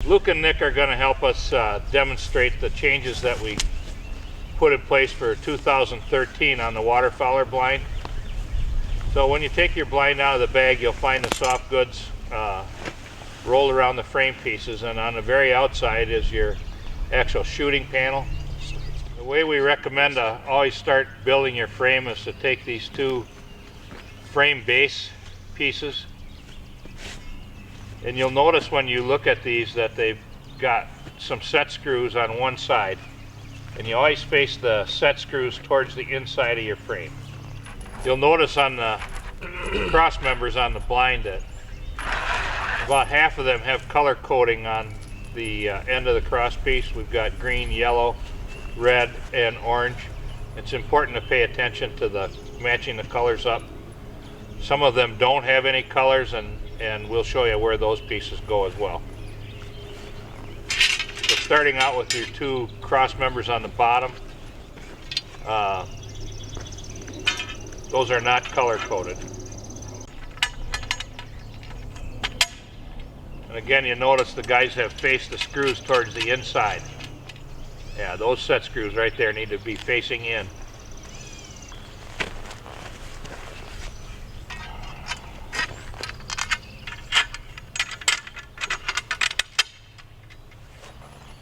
Luke and Nick are going to help us demonstrate the changes that we put in place for 2013 on the Waterfowler blind. So when you take your blind out of the bag, you'll find the soft goods rolled around the frame pieces, and on the very outside is your actual shooting panel. The way we recommend to always start building your frame is to take these two frame base pieces, and you'll notice when you look at these that they've got some set screws on one side, and you always face the set screws towards the inside of your frame. You'll notice on the cross members on the blind that about half of them have color coding on the end of the cross piece. We've got green, yellow, red, and orange. It's important to pay attention to the matching the colors up. Some of them don't have any colors, and we'll show you where those pieces go as well. So starting out with your two cross members on the bottom, those are not color coded. And again, you notice the guys have faced the screws towards the inside. Yeah, those set screws right there need to be facing in.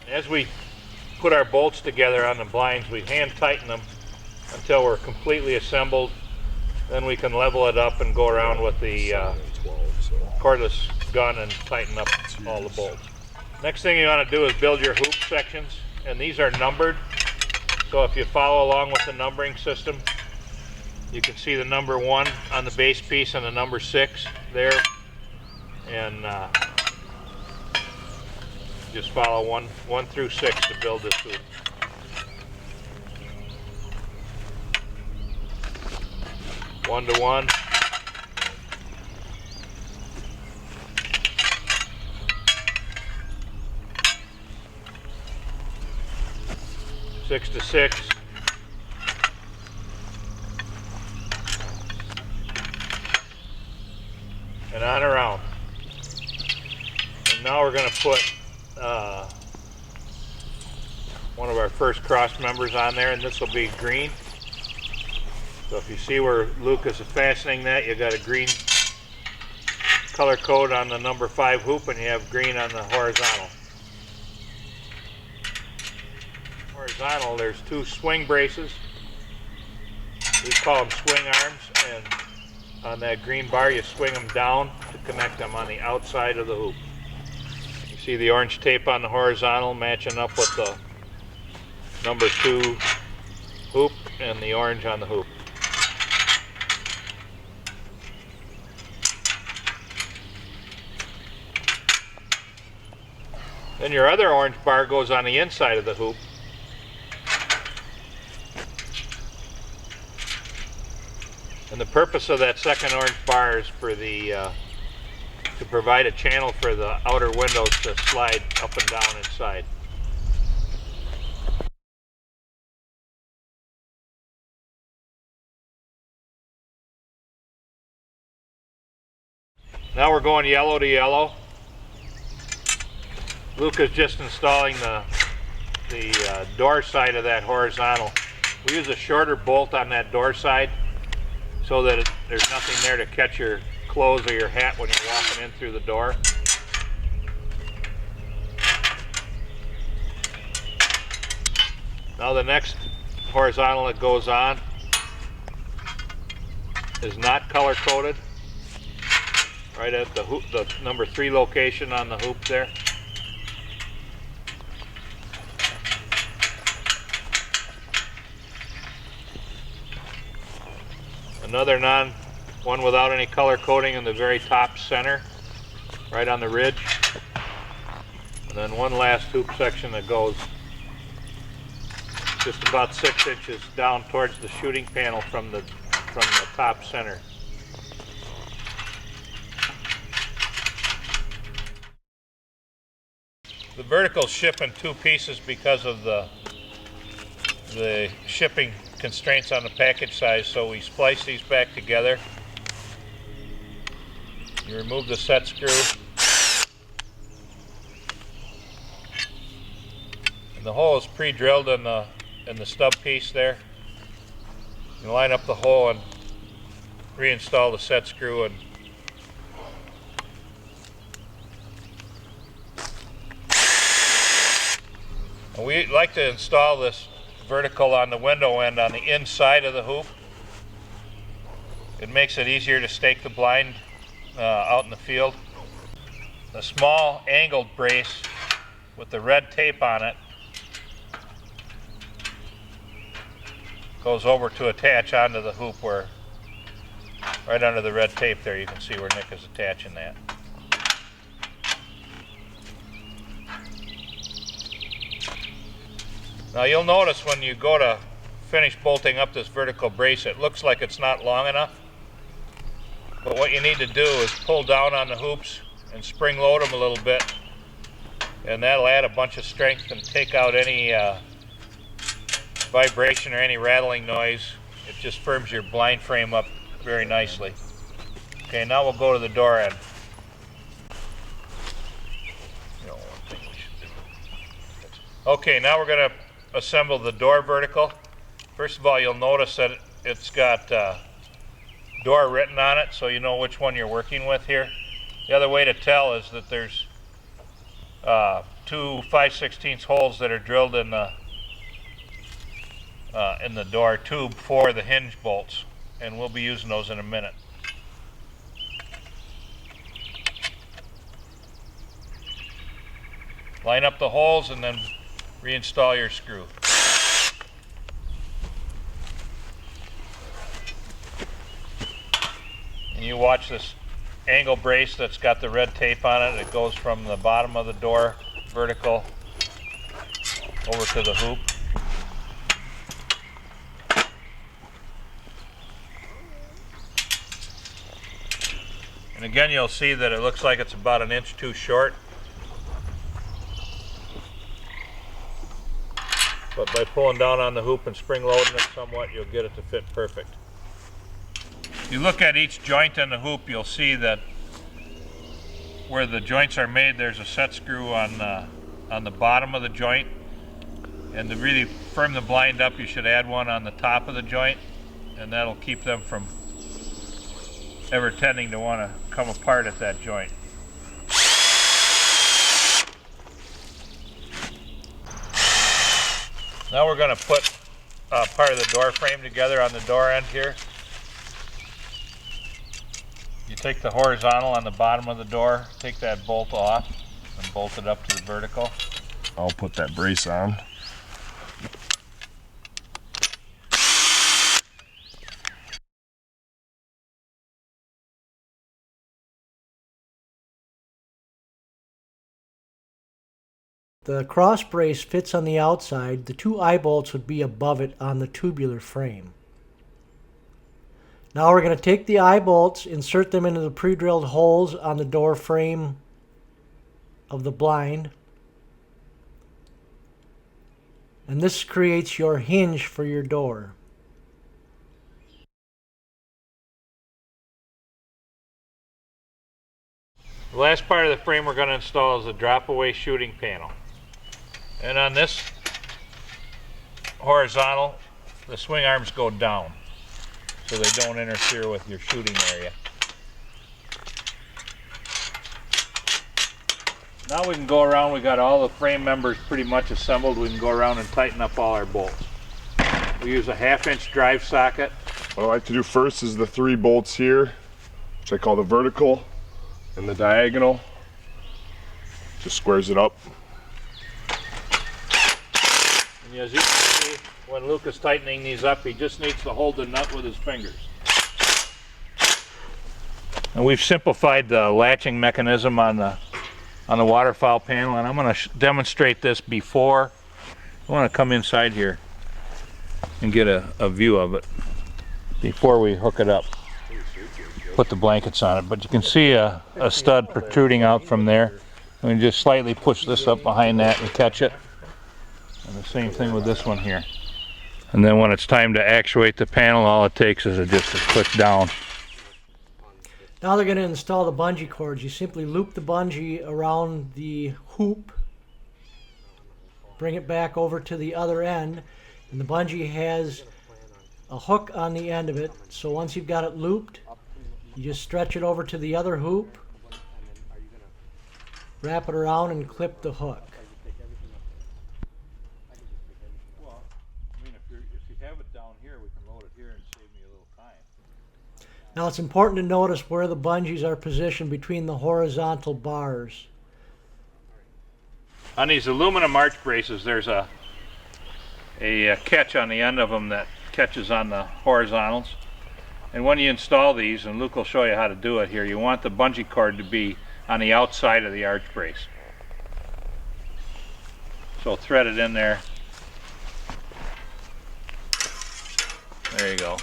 As we put our bolts together on the blinds, we hand tighten them until we're completely assembled. Then we can level it up and go around with the cordless gun and tighten up all the bolts. Next thing you want to do is build your hoop sections, and these are numbered. So if you follow along with the numbering system, you can see the number 1 on the base piece and the number 6 there, and just follow 1 through 6 to build this hoop. One to one. Six to six. And on around. And now we're going to put one of our first cross members on there, and this will be green. So if you see where Luke is fastening that, you got a green color code on the number 5 hoop, and you have green on the horizontal. Horizontal, there's 2 swing braces. We call them swing arms, and on that green bar you swing them down to connect them on the outside of the hoop. You see the orange tape on the horizontal matching up with the number 2 hoop and the orange on the hoop. Then your other orange bar goes on the inside of the hoop. And the purpose of that second orange bar is for the to provide a channel for the outer windows to slide up and down inside. Now we're going yellow to yellow. Luke is just installing the door side of that horizontal. We use a shorter bolt on that door side so that there's nothing there to catch your clothes or your hat when you're walking in through the door. Now the next horizontal that goes on is not color coded, right at the hoop, the number 3 location on the hoop there. Another one without any color coding in the very top center, right on the ridge. And then one last hoop section that goes just about 6 inches down towards the shooting panel from the top center. The verticals ship in 2 pieces because of the shipping constraints on the package size, so we splice these back together. You remove the set screw, the hole is pre-drilled in the stub piece there. You line up the hole and reinstall the set screw, and we like to install this vertical on the window end on the inside of the hoop. It makes it easier to stake the blind out in the field. The small angled brace with the red tape on it goes over to attach onto the hoop, where right under the red tape there you can see where Nick is attaching that. Now you'll notice when you go to finish bolting up this vertical brace, it looks like it's not long enough. But what you need to do is pull down on the hoops and spring load them a little bit, and that'll add a bunch of strength and take out any vibration or any rattling noise. It just firms your blind frame up very nicely. Okay, now we'll go to the door end. Okay, now we're going to assemble the door vertical. First of all, you'll notice that it's got door written on it, so you know which one you're working with here. The other way to tell is that there's two 5/16 holes that are drilled in the door tube for the hinge bolts, and we'll be using those in a minute. Line up the holes and then reinstall your screw. And you watch this angle brace that's got the red tape on it. It goes from the bottom of the door vertical over to the hoop. And again, you'll see that it looks like it's about an inch too short. But by pulling down on the hoop and spring loading it somewhat, you'll get it to fit perfect. If you look at each joint in the hoop, you'll see that where the joints are made, there's a set screw on the bottom of the joint. And to really firm the blind up, you should add one on the top of the joint, and that'll keep them from ever tending to want to come apart at that joint. Now we're going to put part of the door frame together on the door end here. You take the horizontal on the bottom of the door, take that bolt off, and bolt it up to the vertical. I'll put that brace on. The cross brace fits on the outside. The two eye bolts would be above it on the tubular frame. Now we're going to take the eye bolts, insert them into the pre-drilled holes on the door frame of the blind. And this creates your hinge for your door. The last part of the frame we're going to install is a drop-away shooting panel. And on this horizontal, the swing arms go down so they don't interfere with your shooting area. Now we can go around, we got all the frame members pretty much assembled. We can go around and tighten up all our bolts. We use a 1/2-inch drive socket. What I like to do first is the 3 bolts here, which I call the vertical, and the diagonal. Just squares it up. And as you can see, when Luke is tightening these up, he just needs to hold the nut with his fingers. And we've simplified the latching mechanism on the waterfowl panel, and I'm going to demonstrate this before. I want to come inside here and get a view of it before we hook it up. Put the blankets on it, but you can see a stud protruding out from there. And we just slightly push this up behind that and catch it. And the same thing with this one here. And then when it's time to actuate the panel, all it takes is just a click down. Now they're going to install the bungee cords. You simply loop the bungee around the hoop bring it back over to the other end, and the bungee has a hook on the end of it. So once you've got it looped, you just stretch it over to the other hoop, wrap it around, and clip the hook. Well, I mean, if you have it down here, we can load it here and save me a little time. Now it's important to notice where the bungees are positioned between the horizontal bars. On these aluminum arch braces, there's a catch on the end of them that catches on the horizontals. And when you install these, and Luke will show you how to do it here, you want the bungee cord to be on the outside of the arch brace. So thread it in there. There you go.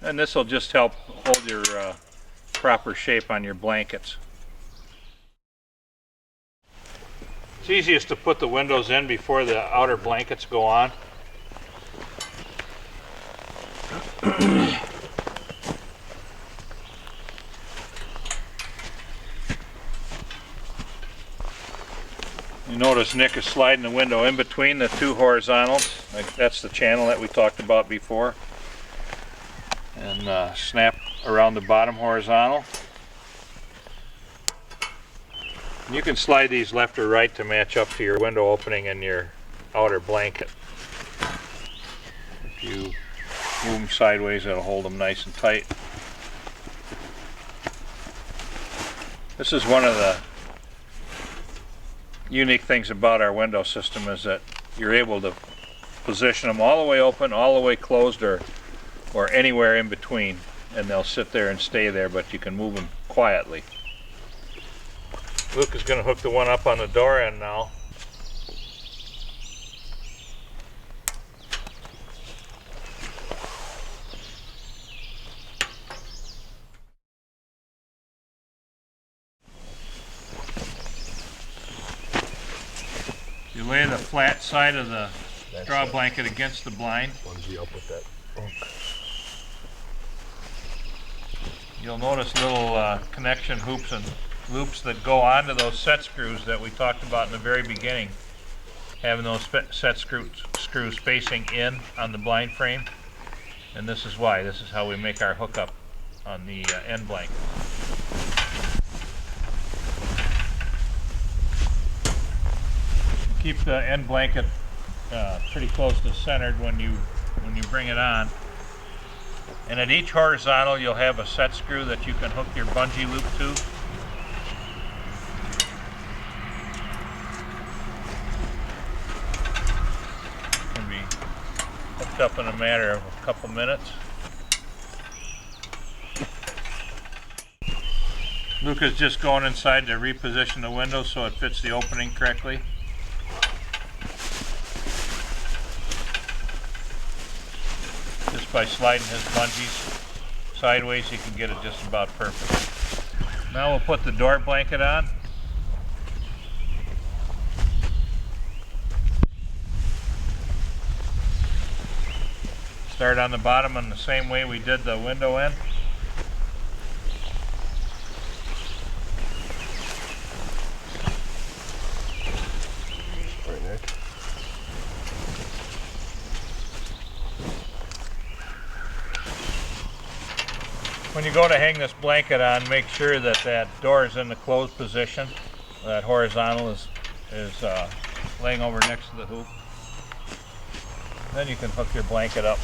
And this will just help hold your proper shape on your blankets. It's easiest to put the windows in before the outer blankets go on. You notice Nick is sliding the window in between the two horizontals. That's the channel that we talked about before. And snap around the bottom horizontal. You can slide these left or right to match up to your window opening and your outer blanket. If you move them sideways, it'll hold them nice and tight. This is one of the unique things about our window system, is that you're able to position them all the way open, all the way closed, or anywhere in between, and they'll sit there and stay there, but you can move them quietly. Luke is going to hook the one up on the door end now. You lay the flat side of the straw blanket against the blind. Bungee up with that hook. You'll notice little connection hoops and loops that go onto those set screws that we talked about in the very beginning. Having those set screws facing in on the blind frame. And this is why. This is how we make our hookup on the end blanket. Keep the end blanket pretty close to centered when you bring it on. And at each horizontal you'll have a set screw that you can hook your bungee loop to. Can be hooked up in a matter of a couple minutes. Luca's just going inside to reposition the window so it fits the opening correctly. Just by sliding his bungees sideways, he can get it just about perfect. Now we'll put the door blanket on. Start on the bottom in the same way we did the window end. Right, Nick. When you go to hang this blanket on, make sure that that door is in the closed position. That horizontal is laying over next to the hoop. Then you can hook your blanket up.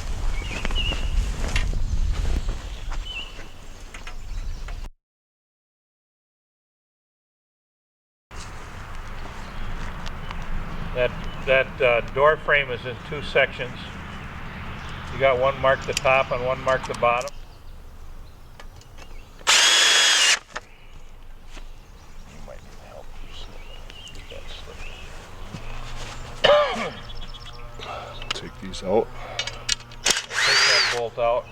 That door frame is in two sections. You got one marked the top and one marked the bottom. You might need help. Get that slip. Take these out. Take that bolt out.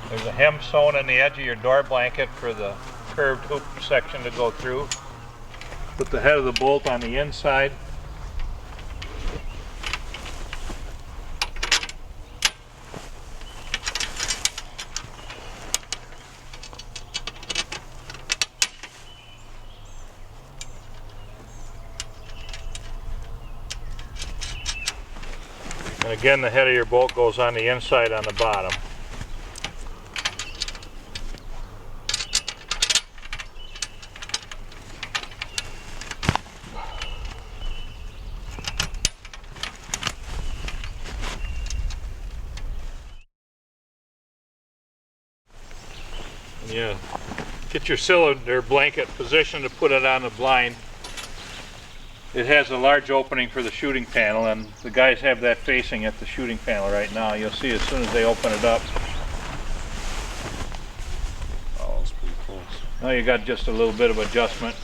There's a hem sewn in the edge of your door blanket for the curved hoop section to go through. Put the head of the bolt on the inside. And again, the head of your bolt goes on the inside on the bottom. And you get your cylinder blanket positioned to put it on the blind. It has a large opening for the shooting panel, and the guys have that facing at the shooting panel right now. You'll see as soon as they open it up. Oh, it's pretty close. Now you got just a little bit of adjustment.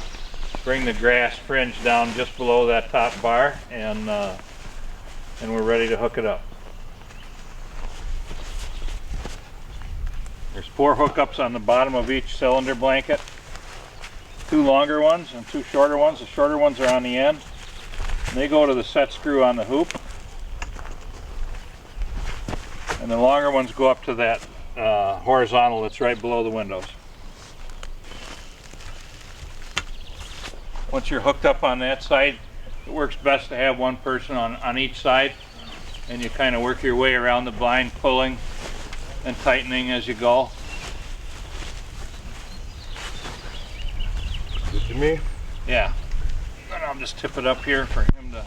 Bring the grass fringe down just below that top bar, and we're ready to hook it up. There's 4 hookups on the bottom of each cylinder blanket. 2 longer ones and 2 shorter ones. The shorter ones are on the end. And they go to the set screw on the hoop. And the longer ones go up to that horizontal that's right below the windows. Once you're hooked up on that side, it works best to have one person on each side, and you kind of work your way around the blind, pulling and tightening as you go. Good to me? Yeah. And I'll just tip it up here for him to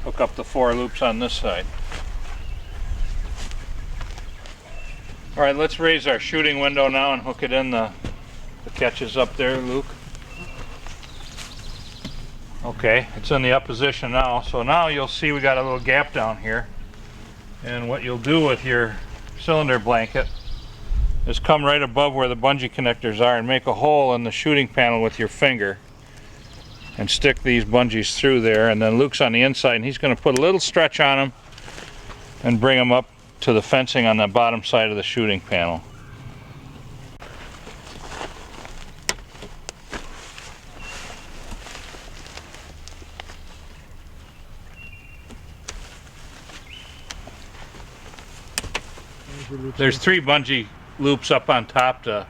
hook up the 4 loops on this side. All right, let's raise our shooting window now and hook it in the catches up there, Luke. Okay, it's in the up position now. So now you'll see we got a little gap down here. And what you'll do with your cylinder blanket is come right above where the bungee connectors are and make a hole in the shooting panel with your finger and stick these bungees through there. And then Luke's on the inside, and he's going to put a little stretch on them and bring them up to the fencing on the bottom side of the shooting panel. There's 3 bungee loops up on top to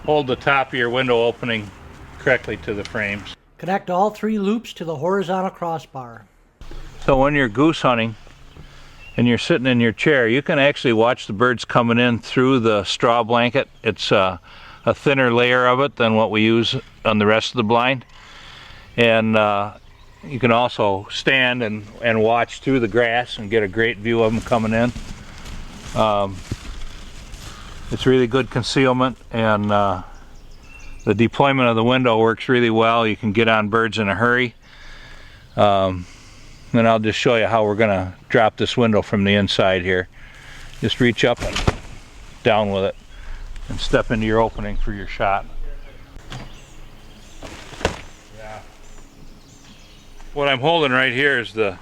hold the top of your window opening correctly to the frames. Connect all 3 loops to the horizontal crossbar. So when you're goose hunting and you're sitting in your chair, you can actually watch the birds coming in through the straw blanket. It's a thinner layer of it than what we use on the rest of the blind. And you can also stand and watch through the grass and get a great view of them coming in. It's really good concealment, and the deployment of the window works really well. You can get on birds in a hurry. And I'll just show you how we're going to drop this window from the inside here. Just reach up and down with it and step into your opening for your shot. What I'm holding right here is the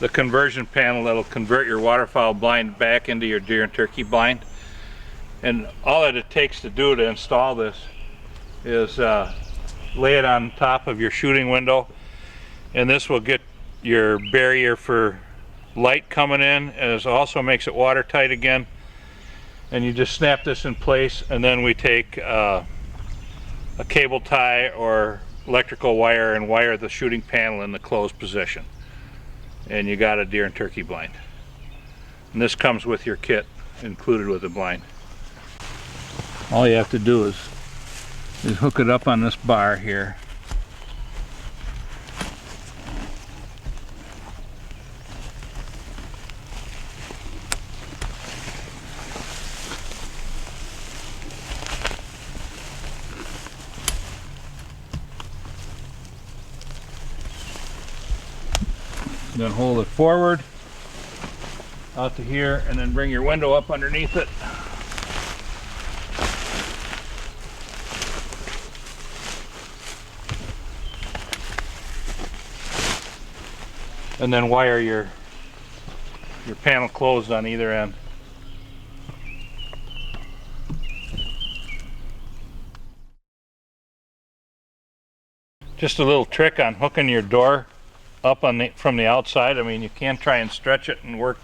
conversion panel that'll convert your waterfowl blind back into your deer and turkey blind. And all that it takes to do to install this is lay it on top of your shooting window, and this will get your barrier for light coming in, and it also makes it watertight again. And you just snap this in place, and then we take a cable tie or electrical wire and wire the shooting panel in the closed position, and you got a deer and turkey blind. And this comes with your kit included with the blind. All you have to do is hook it up on this bar here. Then hold it forward out to here, and then bring your window up underneath it. And then wire your panel closed on either end. Just a little trick on hooking your door up on from the outside. I mean, you can try and stretch it and work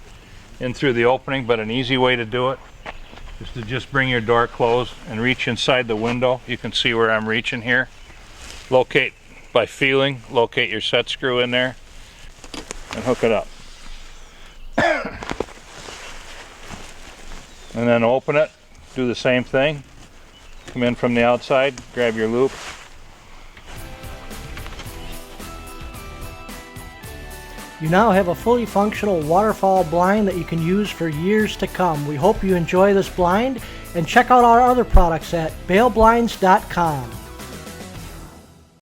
in through the opening, but an easy way to do it is to just bring your door closed and reach inside the window. You can see where I'm reaching here. Locate by feeling, locate your set screw in there and hook it up. And then open it, do the same thing. Come in from the outside, grab your loop. You now have a fully functional waterfowl blind that you can use for years to come. We hope you enjoy this blind, and check out our other products at bailblinds.com.